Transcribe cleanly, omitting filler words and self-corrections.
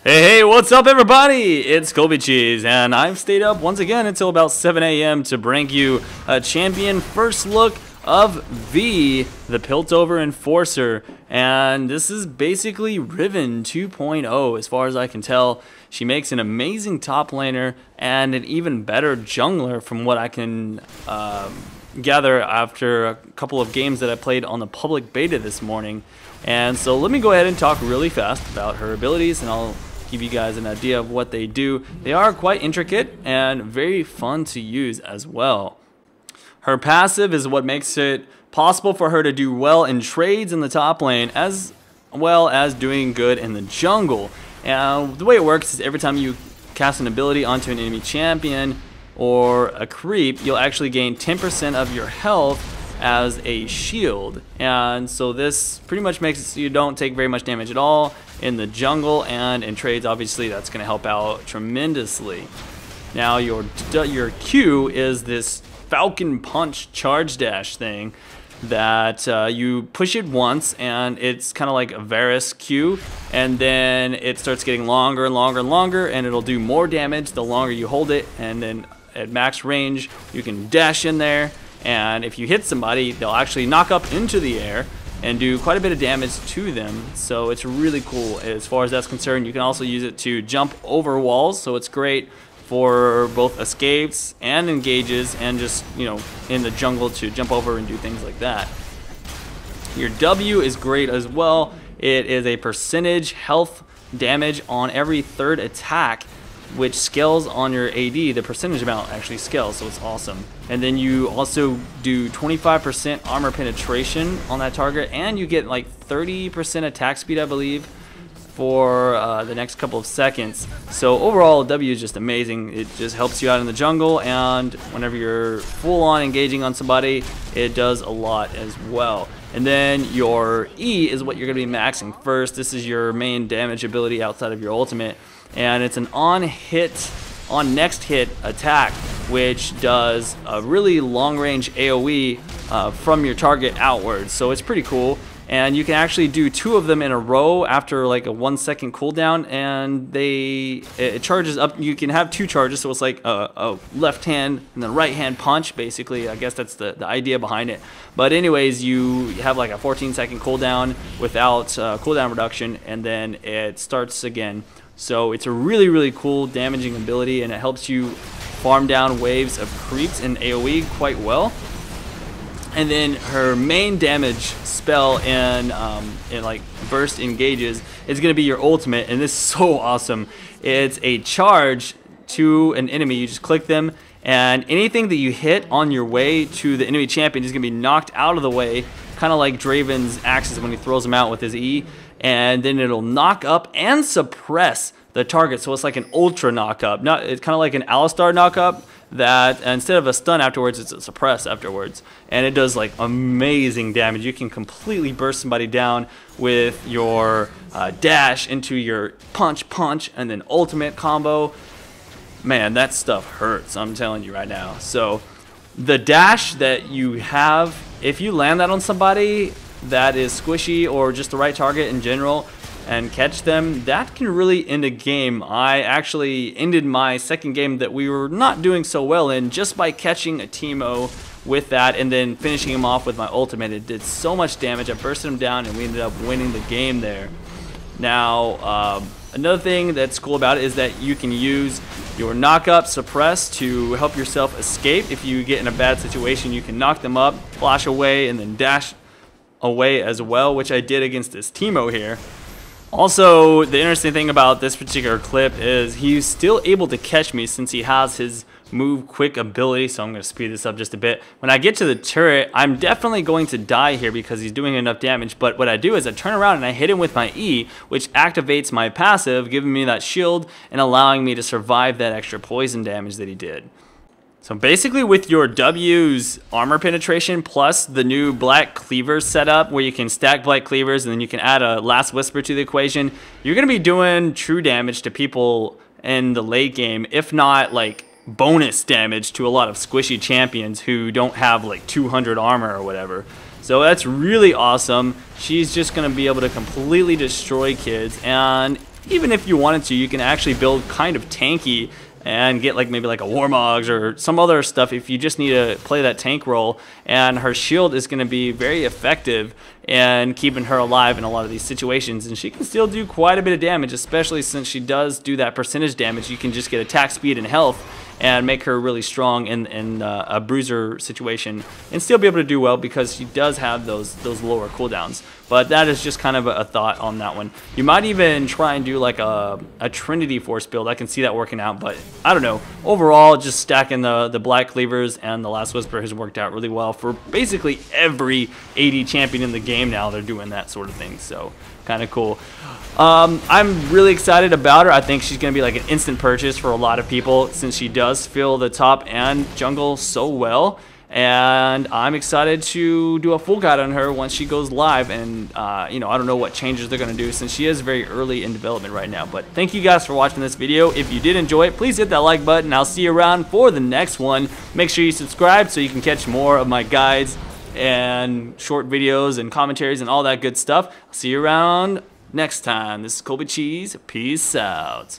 Hey, what's up, everybody? It's Colby Cheese, and I've stayed up once again until about 7 a.m. to bring you a champion first look of V, the Piltover Enforcer. And this is basically Riven 2.0, as far as I can tell. She makes an amazing top laner and an even better jungler from what I can gather after a couple of games that I played on the public beta this morning. And so let me go ahead and talk really fast about her abilities, and I'll give you guys an idea of what they do. They are quite intricate and very fun to use as well. Her passive is what makes it possible for her to do well in trades in the top lane, as well as doing good in the jungle. And the way it works is every time you cast an ability onto an enemy champion or a creep, you'll actually gain 10% of your health as a shield. And so this pretty much makes it so you don't take very much damage at all in the jungle, and in trades obviously that's going to help out tremendously. Now your Q is this Falcon Punch charge dash thing that you push it once and it's kind of like a Varus Q, and then it starts getting longer and longer and longer, and it'll do more damage the longer you hold it. And then at max range you can dash in there, and if you hit somebody, they'll actually knock up into the air and do quite a bit of damage to them. So it's really cool as far as that's concerned. You can also use it to jump over walls, so it's great for both escapes and engages, and just, you know, in the jungle to jump over and do things like that. Your W is great as well. It is a percentage health damage on every third attack, which scales on your AD. The percentage amount actually scales, so it's awesome. And then you also do 25% armor penetration on that target, and you get like 30% attack speed, I believe, for the next couple of seconds. So overall, W is just amazing. It just helps you out in the jungle, and whenever you're full on engaging on somebody, it does a lot as well. And then your E is what you're going to be maxing first. This is your main damage ability outside of your ultimate, and it's an on next hit attack, which does a really long range AoE from your target outwards. So it's pretty cool, and you can actually do 2 of them in a row after like a 1-second cooldown, and it charges up. You can have 2 charges, so it's like a left hand and then right hand punch, basically. I guess that's the idea behind it. But anyways, you have like a 14-second cooldown without cooldown reduction, and then it starts again. So it's a really, really cool damaging ability, and it helps you farm down waves of creeps in AoE quite well. And then her main damage spell in like burst engages is going to be your ultimate, and this is so awesome. It's a charge to an enemy. You just click them, and anything that you hit on your way to the enemy champion is going to be knocked out of the way, kind of like Draven's axes when he throws them out with his E. And then it'll knock up and suppress the target, so it's like an ultra knock up. It's kind of like an Alistar knock up, that instead of a stun afterwards, it's a suppress afterwards, and it does like amazing damage. You can completely burst somebody down with your dash into your punch, and then ultimate combo. Man, that stuff hurts, I'm telling you right now. So the dash that you have, if you land that on somebody that is squishy or just the right target in general and catch them, that can really end a game. I actually ended my second game that we were not doing so well in just by catching a Teemo with that and then finishing him off with my ultimate. It did so much damage. I bursted him down, and we ended up winning the game there. Now, another thing that's cool about it is that you can use your knock up suppress to help yourself escape. If you get in a bad situation, you can knock them up, flash away, and then dash away as well, which I did against this Teemo here. Also, the interesting thing about this particular clip is he's still able to catch me since he has his move quick ability, so I'm going to speed this up just a bit. When I get to the turret, I'm definitely going to die here because he's doing enough damage, but what I do is I turn around and I hit him with my E, which activates my passive, giving me that shield and allowing me to survive that extra poison damage that he did. So basically, with your W's armor penetration plus the new Black Cleaver setup where you can stack Black Cleavers and then you can add a Last Whisper to the equation, you're going to be doing true damage to people in the late game, if not like bonus damage to a lot of squishy champions who don't have like 200 armor or whatever. So that's really awesome. She's just going to be able to completely destroy kids, and even if you wanted to, you can actually build kind of tanky and get like maybe like a Warmogs or some other stuff if you just need to play that tank role. And her shield is going to be very effective in keeping her alive in a lot of these situations, and she can still do quite a bit of damage, especially since she does do that percentage damage. You can just get attack speed and health and make her really strong in a bruiser situation and still be able to do well because she does have those lower cooldowns. But that is just kind of a thought on that one. You might even try and do like a Trinity Force build. I can see that working out, but I don't know. Overall, just stacking the Black Cleavers and the Last Whisper has worked out really well for basically every AD champion in the game now. They're doing that sort of thing, so kind of cool. I'm really excited about her. I think she's going to be like an instant purchase for a lot of people since she does fill the top and jungle so well. And I'm excited to do a full guide on her once she goes live. And, you know, I don't know what changes they're going to do since she is very early in development right now. But thank you guys for watching this video. If you did enjoy it, please hit that like button. I'll see you around for the next one. Make sure you subscribe so you can catch more of my guides and short videos and commentaries and all that good stuff. I'll see you around next time. This is Colby Cheese. Peace out.